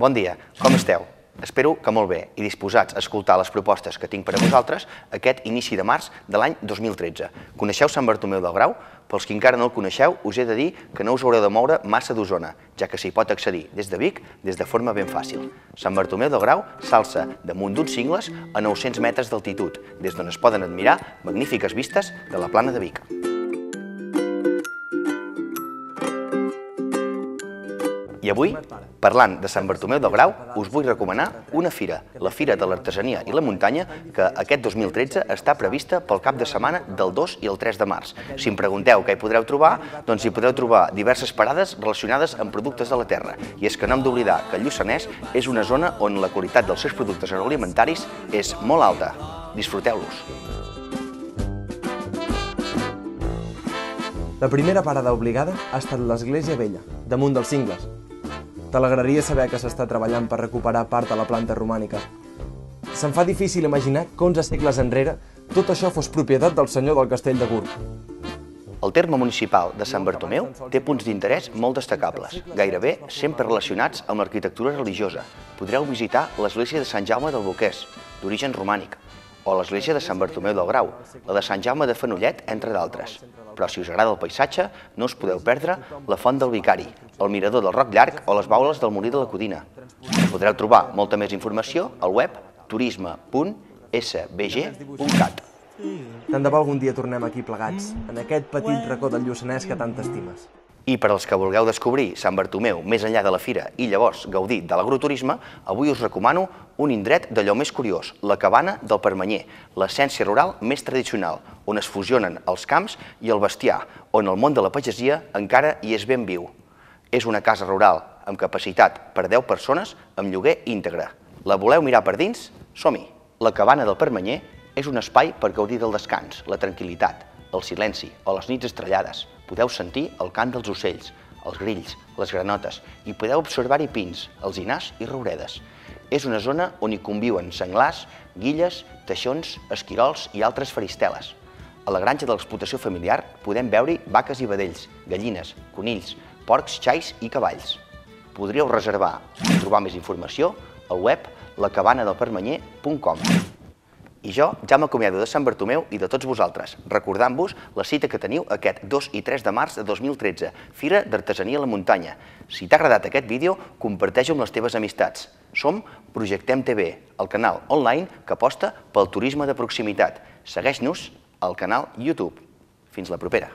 Bon dia, com esteu? Espero que molt bé i disposats a escoltar les propostes que tinc per a vosaltres aquest inici de març de l'any 2013. Coneixeu Sant Bartomeu del Grau? Pels que encara no el coneixeu, us he de dir que no us haureu de moure massa d'Osona, ja que s'hi pot accedir des de Vic des de forma ben fàcil. Sant Bartomeu del Grau s'alça damunt d'uns cingles a 900 metres d'altitud, des d'on es poden admirar magnífiques vistes de la Plana de Vic. I avui, parlant de Sant Bartomeu del Grau, us vull recomanar una fira, la Fira de l'Artesania i la Muntanya, que aquest 2013 està prevista pel cap de setmana del 2 i el 3 de març. Si em pregunteu què hi podreu trobar, doncs hi podreu trobar diverses parades relacionades amb productes de la terra. I és que no hem d'oblidar que el Lluçanès és una zona on la qualitat dels seus productes agroalimentaris és molt alta. Disfruteu-los! La primera parada obligada ha estat l'Església Vella, damunt dels cingles. T'alegraria saber que s'està treballant per recuperar part de la planta romànica. Se'm fa difícil imaginar que 11 segles enrere tot això fos propietat del senyor del castell de Gurb. El terme municipal de Sant Bartomeu té punts d'interès molt destacables, gairebé sempre relacionats amb l'arquitectura religiosa. Podreu visitar l'església de Sant Jaume del Boquers, d'origen romànic, o l'església de Sant Bartomeu del Grau, la de Sant Jaume de Fenollet, entre d'altres. Però si us agrada el paisatge, no us podeu perdre la Font del Vicari, el Mirador del Roc Llarg o les baules del Molí de la Codina. Podreu trobar molta més informació al web turisme.sbg.cat. Tant de bo algun dia tornem aquí plegats, en aquest petit racó del Lluçanès que tant estimes. I per als que vulgueu descobrir Sant Bartomeu més enllà de la fira i llavors gaudir de l'agroturisme, avui us recomano un indret d'allò més curiós, la Cabana del Permanyer, l'essència rural més tradicional, on es fusionen els camps i el bestiar, on el món de la pagesia encara hi és ben viu. És una casa rural amb capacitat per 10 persones amb lloguer íntegre. La voleu mirar per dins? Som-hi! La Cabana del Permanyer és un espai per gaudir del descans, la tranquil·litat, el silenci o les nits estrellades. Podeu sentir el cant dels ocells, els grills, les granotes, i podeu observar-hi pins, alzinars i rouredes. És una zona on hi conviuen senglars, guilles, teixons, esquirols i altres faristeles. A la granja de l'explotació familiar podem veure-hi vaques i vedells, gallines, conills, porcs, xais i cavalls. Podríeu reservar i trobar més informació al web lacabanadelpermanyer.com. I jo ja m'acomiado de Sant Bartomeu i de tots vosaltres, recordant-vos la cita que teniu aquest 2 i 3 de març de 2013, Fira d'Artesania a la Muntanya. Si t'ha agradat aquest vídeo, comparteix-ho amb les teves amistats. Som Projectem TV, el canal online que aposta pel turisme de proximitat. Segueix-nos al canal YouTube. Fins la propera.